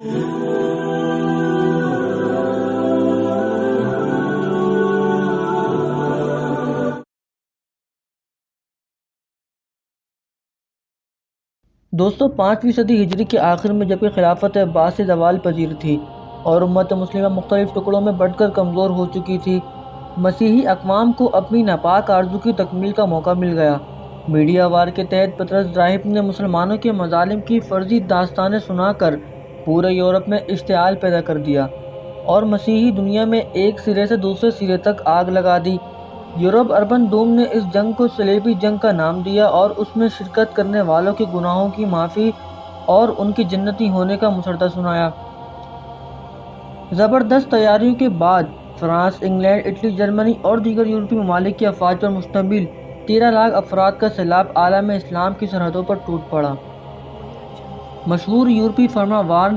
دوستو 5ویں صدی ہجری کے آخر میں جبکہ خلافت عباسی زوال پذیر تھی اور امت مسلمہ مختلف ٹکڑوں میں بٹ کر کمزور ہو چکی تھی، مسیحی اقوام کو اپنی ناپاک آرزو کی تکمیل کا موقع مل گیا۔ میڈیا وار کے تحت پطرس راہب نے مسلمانوں کے مظالم کی فرضی داستانیں سنا کر پورے یورپ میں اشتعال پیدا کر دیا اور مسیحی دنیا میں ایک سرے سے دوسرے سرے تک آگ لگا دی۔ یورپ اربن دوم نے اس جنگ کو صلیبی جنگ کا نام دیا اور اس میں شرکت کرنے والوں کے گناہوں کی معافی اور ان کے جنتی ہونے کا مسودہ سنایا۔ زبردست تیاریوں کے بعد فرانس، انگلینڈ، اٹلی، جرمنی اور دیگر یورپی ممالک کی افواج پر مشتمل 13 لاکھ افراد کا سیلاب عالم اسلام کی سرحدوں پر ٹوٹ پڑا۔ مشہور یورپی فرمانوار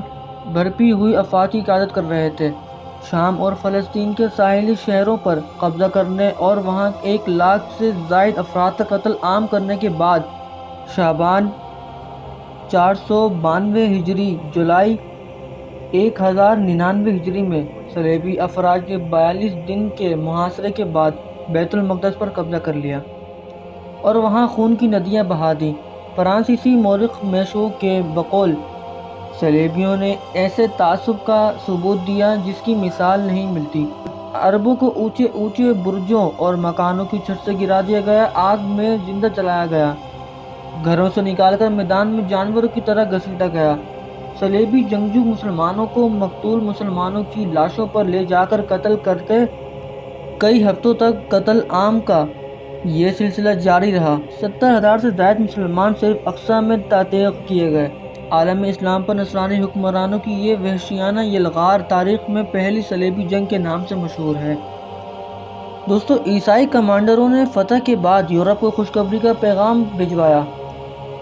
بھرپی ہوئی افواج کی قیادت کر رہے تھے، شام اور فلسطین کے ساحلی شہروں پر قبضہ کرنے اور وہاں 1 لاکھ سے زائد افراد کا قتل عام کرنے کے بعد شعبان 492 ہجری جولائی 1099 ہجری میں صلیبی افواج نے 42 دن کے محاصرے کے بعد بیت المقدس پر قبضہ کر لیا اور وہاں خون کی ندیاں بہا دیں۔ فرانسیسی مورخ میشو کے بقول صلیبیوں نے ایسے تعصب کا ثبوت دیا جس کی مثال نہیں ملتی۔ عربوں کو اونچے اونچے برجوں اور مکانوں کی چھت سے گرا دیا گیا، آگ میں زندہ جلایا گیا، گھروں سے نکال کر میدان میں جانوروں کی طرح گھسیٹا گیا۔ صلیبی جنگجو مسلمانوں کو مقتول مسلمانوں کی لاشوں پر لے جا کر قتل کرتے، کئی ہفتوں تک قتل عام کا یہ سلسلہ جاری رہا۔ 70,000 سے زائد مسلمان صرف اقصی میں تعذیب کیے گئے۔ عالم اسلام پر نصرانی حکمرانوں کی یہ وحشیانہ یلغار تاریخ میں پہلی صلیبی جنگ کے نام سے مشہور ہے۔ دوستو، عیسائی کمانڈروں نے فتح کے بعد یورپ کو خوشخبری کا پیغام بھجوایا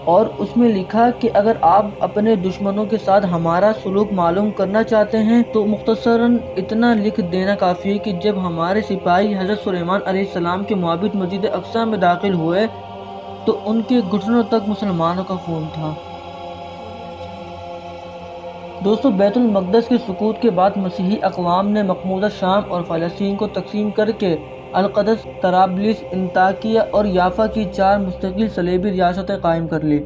اور اس میں لکھا کہ اگر آپ اپنے دشمنوں کے ساتھ ہمارا سلوک معلوم کرنا چاہتے ہیں تو مختصراً اتنا لکھ دینا کافی ہے کہ جب ہمارے سپاہی حضرت سلیمان علیہ السلام کے معبد مسجد اقصی میں داخل ہوئے تو ان کے گھٹنوں تک مسلمانوں کا خون تھا۔ دوستو، بیت المقدس کے سقوط کے بعد مسیحی اقوام نے مقبوضہ شام اور فلسطین کو تقسیم کر کے القدس، طرابلس، انطاکیہ اور یافا کی 4 مستقل صلیبی ریاستیں قائم کر لیں۔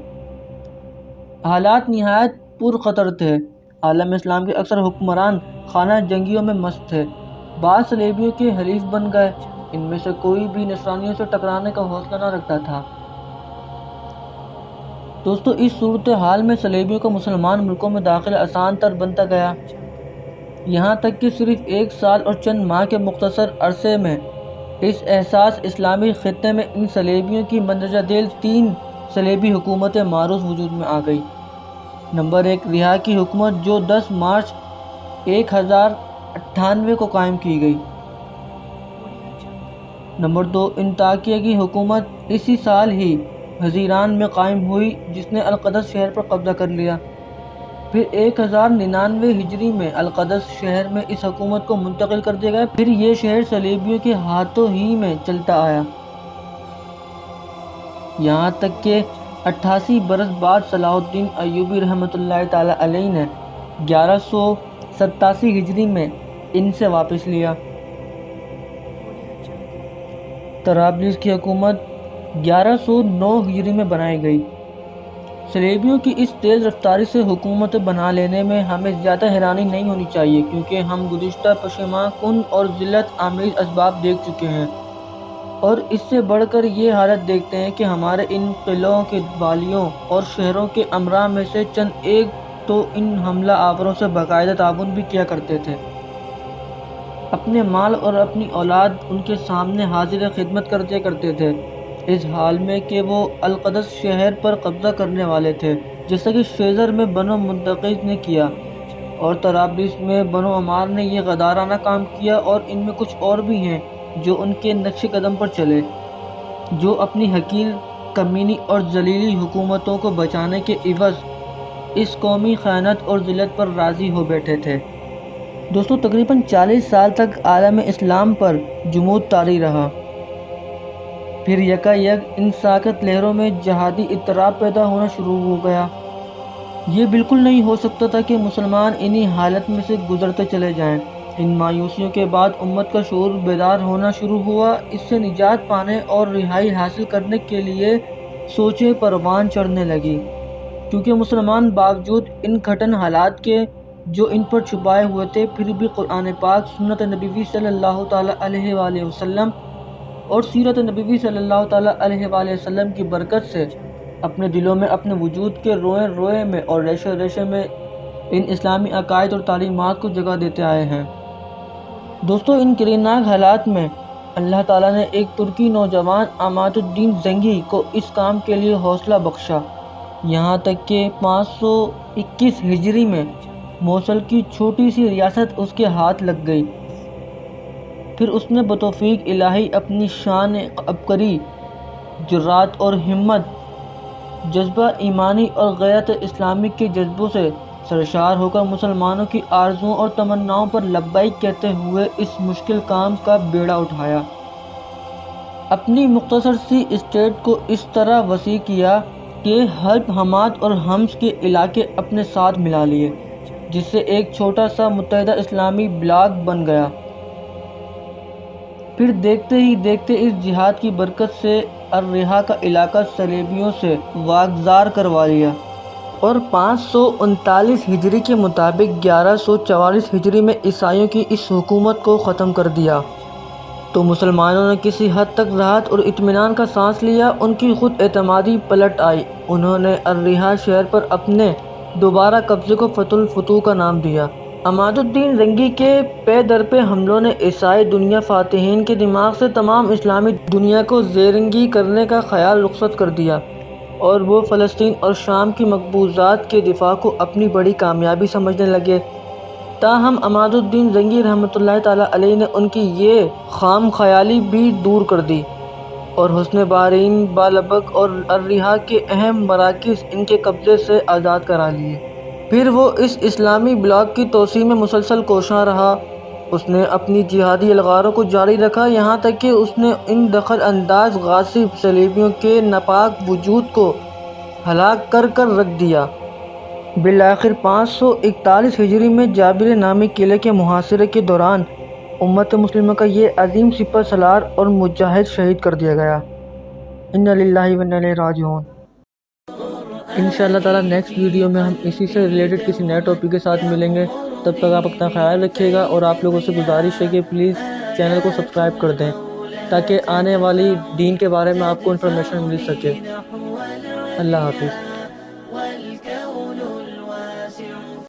حالات نہایت پرخطر تھے۔ عالم اسلام کے اکثر حکمران خانہ جنگیوں میں مست تھے، بعض صلیبیوں کے حلیف بن گئے، ان میں سے کوئی بھی نصرانیوں سے ٹکرانے کا حوصلہ نہ رکھتا تھا۔ دوستو، اس صورتحال میں صلیبیوں کا مسلمان ملکوں میں داخلہ آسان تر بنتا گیا، یہاں تک کہ صرف 1 سال اور چند ماہ کے مختصر عرصے میں اس حساس اسلامی خطے میں ان صلیبیوں کی مندرجہ ذیل 3 صلیبی حکومتیں معروف وجود میں آ گئیں۔ نمبر 1، رہا کی حکومت جو 10 مارچ 1098 کو قائم کی گئی۔ نمبر 2، انطاکیہ کی حکومت اسی سال ہی حزیران میں قائم ہوئی جس نے القدس شہر پر قبضہ کر لیا۔ پھر 1099 ہجری میں القدس شہر میں اس حکومت کو منتقل کر دیا گیا، پھر یہ شہر صلیبیوں کے ہاتھوں ہی میں چلتا آیا، یہاں تک کہ 88 برس بعد صلاح الدین ایوبی رحمۃ اللہ تعالی علیہ نے 1187 ہجری میں ان سے واپس لیا۔ طرابلس کی حکومت 1109 ہجری میں بنائی گئی۔ صلیبیوں کی اس تیز رفتاری سے حکومت بنا لینے میں ہمیں زیادہ حیرانی نہیں ہونی چاہیے، کیونکہ ہم گزشتہ پشیماں کن اور ذلت آمیز اسباب دیکھ چکے ہیں، اور اس سے بڑھ کر یہ حالت دیکھتے ہیں کہ ہمارے ان قلعوں کے والیوں اور شہروں کے امراء میں سے چند ایک تو ان حملہ آوروں سے باقاعدہ تعاون بھی کیا کرتے تھے، اپنے مال اور اپنی اولاد ان کے سامنے حاضر خدمت کر دیا کرتے تھے، اس حال میں کہ وہ القدس شہر پر قبضہ کرنے والے تھے، جیسا کہ شیزر میں بنو منتقد نے کیا اور طرابلس میں بنو عمار نے یہ غدارانہ کام کیا، اور ان میں کچھ اور بھی ہیں جو ان کے نقش قدم پر چلے، جو اپنی حقیر، کمینی اور ذلیل حکومتوں کو بچانے کے عوض اس قومی خیانت اور ذلت پر راضی ہو بیٹھے تھے۔ دوستو، تقریباً 40 سال تک عالم اسلام پر جمود طاری رہا، پھر یکا یک ان ساکت لہروں میں جہادی اضطراب پیدا ہونا شروع ہو گیا۔ یہ بالکل نہیں ہو سکتا تھا کہ مسلمان انہی حالت میں سے گزرتے چلے جائیں۔ ان مایوسیوں کے بعد امت کا شعور بیدار ہونا شروع ہوا۔ اس سے نجات پانے اور رہائی حاصل کرنے کے لیے سوچیں پروان چڑھنے لگی، کیونکہ مسلمان باوجود ان کٹھن حالات کے جو ان پر چھپائے ہوئے تھے، پھر بھی قرآن پاک، سنت نبوی صلی اللہ تعالیٰ علیہ وآلہ وسلم اور سیرت نبوی صلی اللہ تعالیٰ علیہ وآلہ وسلم کی برکت سے اپنے دلوں میں، اپنے وجود کے روئے روئے میں اور ریشے ریشے میں ان اسلامی عقائد اور تعلیمات کو جگہ دیتے آئے ہیں۔ دوستو، ان کریناک حالات میں اللہ تعالیٰ نے ایک ترکی نوجوان عماد الدین زنگی کو اس کام کے لیے حوصلہ بخشا، یہاں تک کہ 521 ہجری میں موصل کی چھوٹی سی ریاست اس کے ہاتھ لگ گئی۔ پھر اس نے بتوفیق الہی اپنی شان عبقری، جرات اور ہمت، جذبہ ایمانی اور غیرت اسلامی کے جذبوں سے سرشار ہو کر مسلمانوں کی آرزوؤں اور تمناؤں پر لبیک کہتے ہوئے اس مشکل کام کا بیڑا اٹھایا۔ اپنی مختصر سی اسٹیٹ کو اس طرح وسیع کیا کہ حلب، حماد اور حمص کے علاقے اپنے ساتھ ملا لیے، جس سے ایک چھوٹا سا متحدہ اسلامی بلاک بن گیا۔ پھر دیکھتے ہی دیکھتے اس جہاد کی برکت سے الرحا کا علاقہ صلیبیوں سے واگزار کروا لیا، اور 539 ہجری کے مطابق 1144 ہجری میں عیسائیوں کی اس حکومت کو ختم کر دیا۔ تو مسلمانوں نے کسی حد تک راحت اور اطمینان کا سانس لیا۔ ان کی خود اعتمادی پلٹ آئی۔ انہوں نے الرحا شہر پر اپنے دوبارہ قبضے کو فتح الفتوح کا نام دیا۔ عماد الدین زنگی کے پے در پے حملوں نے عیسائی دنیا فاتحین کے دماغ سے تمام اسلامی دنیا کو زیرنگی کرنے کا خیال رخصت کر دیا، اور وہ فلسطین اور شام کی مقبوضات کے دفاع کو اپنی بڑی کامیابی سمجھنے لگے۔ تاہم عماد الدین زنگی رحمۃ اللہ تعالیٰ علیہ نے ان کی یہ خام خیالی بھی دور کر دی، اور حصن بحرین، بالبک اور الرحا کے اہم مراکز ان کے قبضے سے آزاد کرا لیے۔ پھر وہ اس اسلامی بلاک کی توسیع میں مسلسل کوشاں رہا۔ اس نے اپنی جہادی الغاروں کو جاری رکھا، یہاں تک کہ اس نے ان دخل انداز غاصب صلیبیوں کے ناپاک وجود کو ہلاک کر کر رکھ دیا۔ بالآخر 541 ہجری میں جابر نامی قلعے کے محاصرے کے دوران امت مسلمہ کا یہ عظیم سپہ سالار اور مجاہد شہید کر دیا گیا۔ انا للہ و انا الیہ راجعون۔ انشاءاللہ تعالیٰ نیکسٹ ویڈیو میں ہم اسی سے ریلیٹڈ کسی نئے ٹاپک کے ساتھ ملیں گے۔ تب تک آپ اپنا خیال رکھیے گا، اور آپ لوگوں سے گزارش ہے کہ پلیز چینل کو سبسکرائب کر دیں تاکہ آنے والی دین کے بارے میں آپ کو انفارمیشن مل سکے۔ اللہ حافظ۔